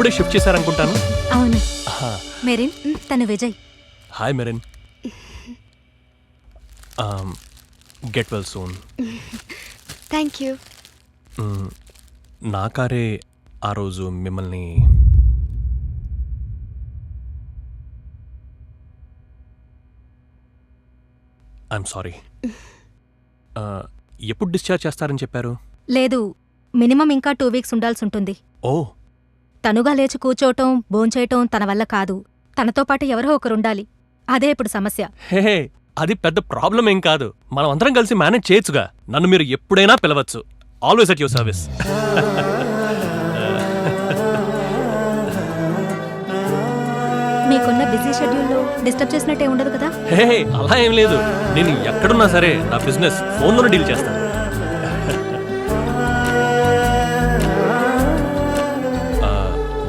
ఇప్పుడే షిఫ్ట్ చేశారనుకుంటాను. అవును మెరిన్, తను Vijay. Hi Merin. Get well soon. Thank you. నా కారే ఆ రోజు మిమ్మల్ని ఐఎమ్ సారీ. ఎప్పుడు డిశ్చార్జ్ చేస్తారని చెప్పారు? లేదు, మినిమం ఇంకా 2 వీక్స్ ఉండాల్సి ఉంటుంది. ఓ, తనుగా లేచి కూర్చోవటం, భోంచేయటం తన వల్ల కాదు. తనతో పాటు ఎవరో ఒకరుండాలి. అదే ఇప్పుడు సమస్య. హే, అది పెద్ద ప్రాబ్లం ఏం కాదు. మనం అందరం కలిసి మేనేజ్ చేయొచ్చుగా. నన్ను మీరు ఎప్పుడైనా పిలవచ్చు. Always at your service. మీకున్న బిజీ షెడ్యూల్లో డిస్టర్బ్ చేసినట్టే ఉండదు కదా? హే, అలా ఏం లేదు. నేను ఎక్కడున్నా సరే నా బిజినెస్ ఫోన్లోనే డీల్ చేస్తాను.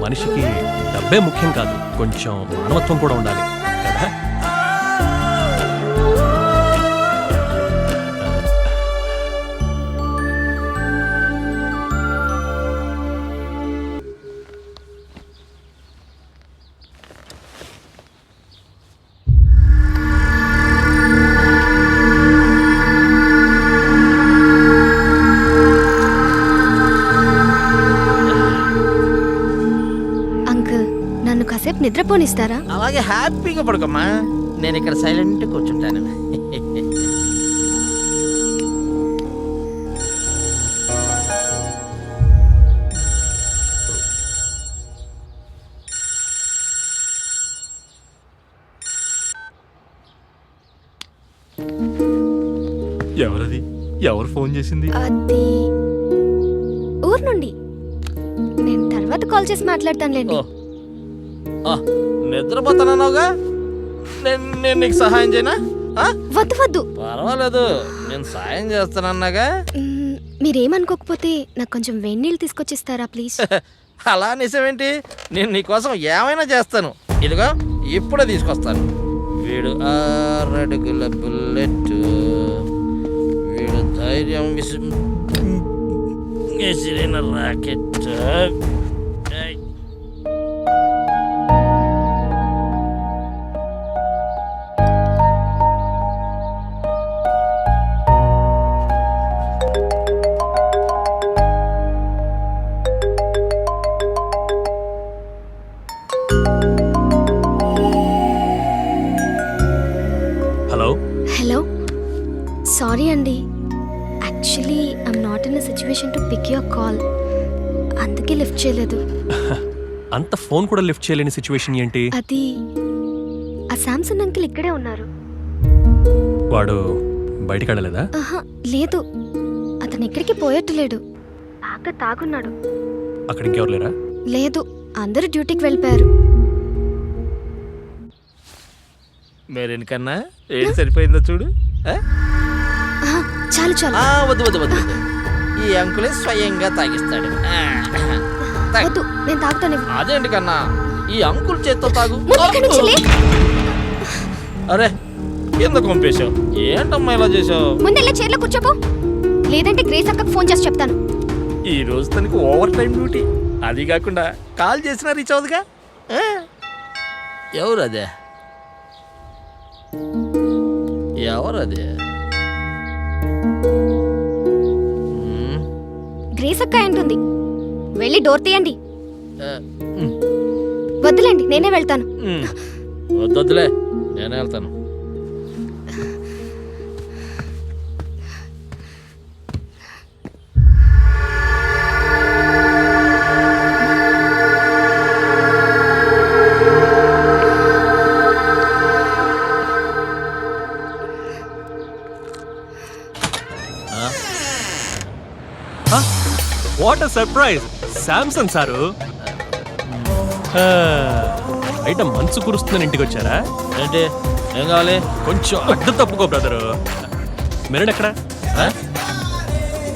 మనిషికి డబ్బే ముఖ్యం కాదు, కొంచెం మానవత్వం కూడా ఉండాలి కదా. నిద్రపోనిస్తారా? అలాగే హ్యాపీగా పడుకోమ్మా. నేను ఇక్కడ సైలెంట్ కూర్చుంటాను. ఎవరది? ఎవరు ఫోన్ చేసింది? అది ఊరు నుండి. నేను తర్వాత కాల్ చేసి మాట్లాడతానులేండి. నిద్రపోతానన్నావుగా, నేను నీకు సహాయం చేయనా? వద్దు వద్దు, పర్వాలేదు, నేను సాయం చేస్తానన్నాగా. మీరేమనుకోకపోతే నాకు కొంచెం వేడి నీళ్ళు తీసుకొచ్చిస్తారా ప్లీజ్? అలా నిజమేంటి, నేను నీకోసం ఏమైనా చేస్తాను. ఇదిగో ఇప్పుడే తీసుకొస్తాను. వీడు 6 అడుగుల బుల్లెట్, వీడు ధైర్యం విసిరిన రాకెట్. హలో, సారీ అండి. Actually I'm not in a situation to pick your call, అందుకే లిఫ్ట్ చేయలేదు. అంత ఫోన్ కూడా లిఫ్ట్ చేయలేని సిచ్యువేషన్ ఏంటి? అది ఆ శాంసన్ అంకిల్ ఇక్కడే ఉన్నారు. వాడు బయటికి వెళ్ళలేదా? లేదు, అతను ఎక్కడికి పోయట్లేడు. బాగా తాగున్నాడు. అక్కడ ఇంకెవరు లేరా? లేదు, అందరూ డ్యూటీకి వెళ్ళిపోయారు. మెరిన్ కన్నా ఏం సరిపోయిందో చూడు. చాలు చాలు. వద్దు వద్దు వద్దు, ఈ అంకులే స్వయంగా తాగిస్తాడు. వద్దు, నేను తాగుతాను. అదేంటి కన్నా, ఈ అంకుల్ చేత్తో తాగు. అరే, ఎందుకు పంపేశావు? ఏంటమ్మా ఇలా చేసావు? ముందెళ్ళి చైర్లో కూర్చోపో, లేదంటే గ్రేస్ అక్కకు ఫోన్ చేసి చెప్తాను. ఈ రోజు తనకు ఓవర్ టైం డ్యూటీ. అది కాకుండా కాల్ చేసినా రీచ్ అవుతుగా. ఎవరు అదే? ఎవరది? గ్రేస్ అక్క ఏంటుంది? వెళ్ళి డోర్ తీయండి. వద్దులేండి, నేనే వెళ్తాను. వద్దులే, నేనే వెళ్తాను. What a surprise! Samsung sir బయట మంచు కురుస్తుందని ఇంటికి వచ్చారా ఏంటి? ఏం కావాలి? కొంచెం అడ్డు తప్పుకో బ్రదరు. మెరిన్ ఎక్కడ?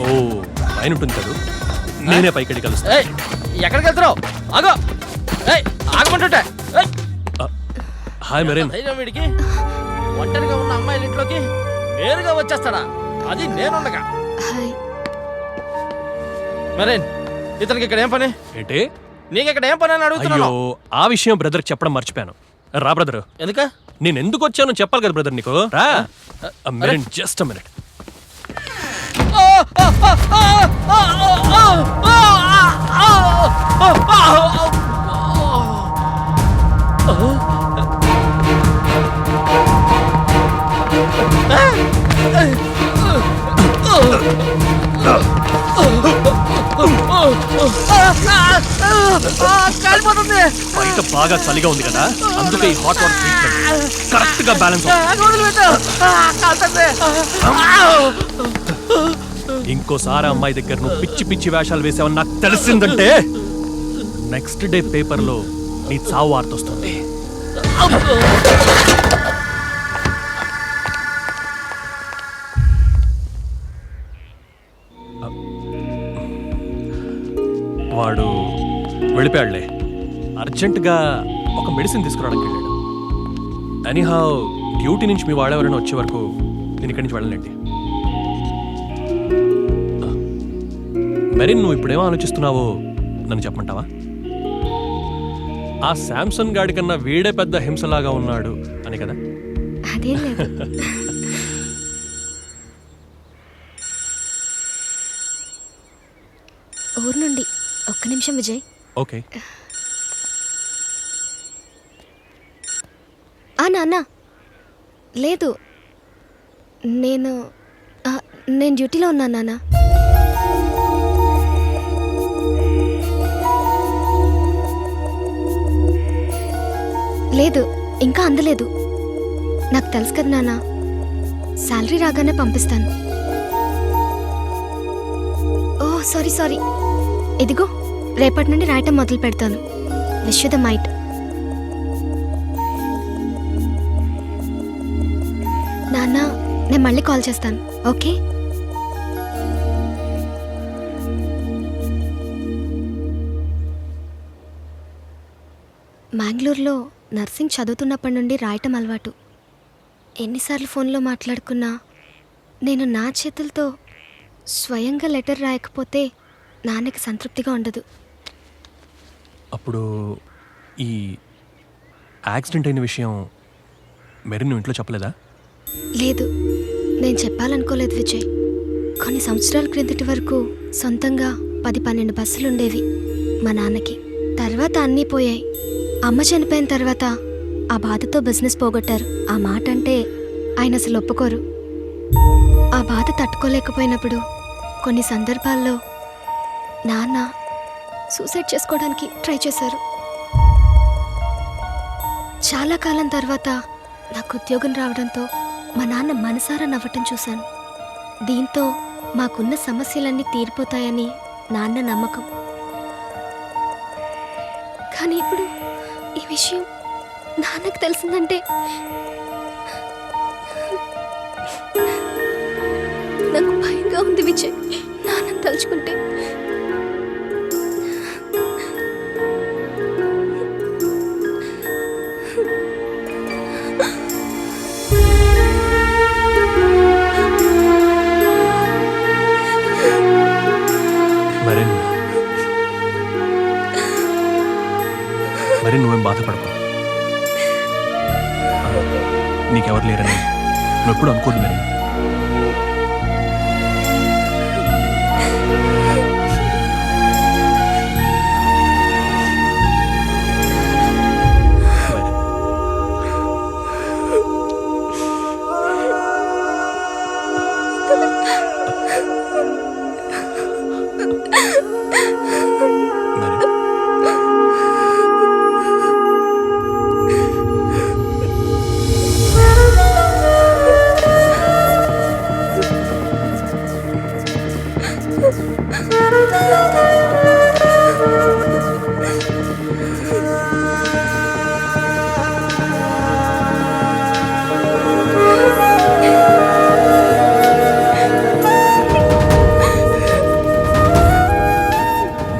ఓ, పైన ఉంటుంది కదా, నేనే పైకి కలుస్తా. ఎక్కడికి వెళ్తున్నావు? ఆగో, ఆగమంటుంటే. హాయ్ మెరిన్. వీడికి ఒంటరిగా ఉన్న అమ్మాయిల ఇంట్లోకి నేరుగా వచ్చేస్తాడా? అది నేనుండగా. హాయ్ మెరిన్, ఇతనికి ఇక్కడ ఏం పని? ఏంటి? నీకు ఇక్కడ ఏం పని అని అడుగుతున్నాను. అయ్యో ఆ విషయం బ్రదర్ చెప్పడం మర్చిపోయాను. రా బ్రదర్, ఎందుక నేను ఎందుకు వచ్చానో చెప్పాలి కదా బ్రదర్ నీకు. రా మినిట్, జస్ట్ మినిట్. కాలిపోతుంది. బయట బాగా చలిగా ఉంది కదా, అందుకే ఈ హాట్ వాటర్ ట్రీట్మెంట్ కరెక్ట్ గా బ్యాలెన్స్ ఇంకోసారి అమ్మాయి దగ్గర నువ్వు పిచ్చి పిచ్చి వేషాలు వేసావని నాకు తెలిసిందంటే నెక్స్ట్ డే పేపర్ లో నీ చావు వార్త వస్తుంది. వాడు వెళ్ళిపోయాడులే. అర్జెంటుగా ఒక మెడిసిన్ తీసుకురావడానికి వెళ్ళాడు. ఎనీహౌ డ్యూటీ నుంచి మీ వాళ్ళెవరైనా వచ్చే వరకు నేను ఇక్కడి నుంచి వెళ్ళలేండి. మరి నువ్వు ఇప్పుడేమో ఆలోచిస్తున్నావో నన్ను చెప్పమంటావా? ఆ శాంసన్ గాడి కన్నా వీడే పెద్ద హింసలాగా ఉన్నాడు అని కదా? అదేం లేదు. ఊరు నుండి ఒక్క నిమిషం విజయ్. ఓకే. నాన్న లేదు, నేను డ్యూటీలో ఉన్నాను నాన్న. లేదు, ఇంకా అందలేదు. నాకు తెలుసు కదా నాన్న, శాలరీ రాగానే పంపిస్తాను. ఓ సారీ. ఇదిగో రేపటి నుండి రాయటం మొదలు పెడతాను. Wish you the might. నాన్న నేను మళ్ళీ కాల్ చేస్తాను. ఓకే. మ్యాంగ్లూర్లో నర్సింగ్ చదువుతున్నప్పటి నుండి రాయటం అలవాటు. ఎన్నిసార్లు ఫోన్లో మాట్లాడుకున్నా నేను నా చేతులతో స్వయంగా లెటర్ రాయకపోతే నాన్నకి సంతృప్తిగా ఉండదు. అప్పుడు ఈ యాక్సిడెంట్ అయిన విషయం మరి నువ్వు ఇంట్లో చెప్పలేదా? లేదు, నేను చెప్పాలనుకోలేదు విజయ్. కొన్ని సంవత్సరాల క్రిందటి వరకు సొంతంగా 10-12 బస్సులు ఉండేవి మా నాన్నకి. తర్వాత అన్నీ పోయాయి. అమ్మ చనిపోయిన తర్వాత ఆ బాధతో బిజినెస్ పోగొట్టారు. ఆ మాట అంటే ఆయన అసలు ఒప్పుకోరు. ఆ బాధ తట్టుకోలేకపోయినప్పుడు కొన్ని సందర్భాల్లో నాన్న సూసైడ్ చేసుకోవడానికి ట్రై చేశారు. చాలా కాలం తర్వాత నాకు ఉద్యోగం రావడంతో మా నాన్న మనసారా నవ్వటం చూశాను. దీంతో మాకున్న సమస్యలన్నీ తీరిపోతాయని నాన్న నమ్మకం. కానీ ఇప్పుడు ఈ విషయం నాన్నకు తెలిసిందంటే నాకు భయంగా ఉంది విజయ్. నాన్నని తలుచుకుంటే మరి నువ్వేం బాధపడకు. నీకెవరు లేరని నువ్వు ఎప్పుడు అనుకోదు మరి.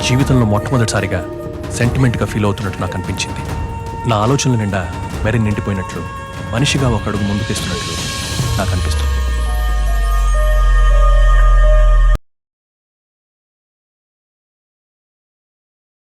జీవితంలో మొట్టమొదటిసారిగా సెంటిమెంట్గా ఫీల్ అవుతున్నట్టు నాకు అనిపించింది. నా ఆలోచనల నిండా మెరీ నిండిపోయినట్లు, మనిషిగా ఒక అడుగు ముందుకేస్తున్నట్లు నాకు అనిపిస్తుంది.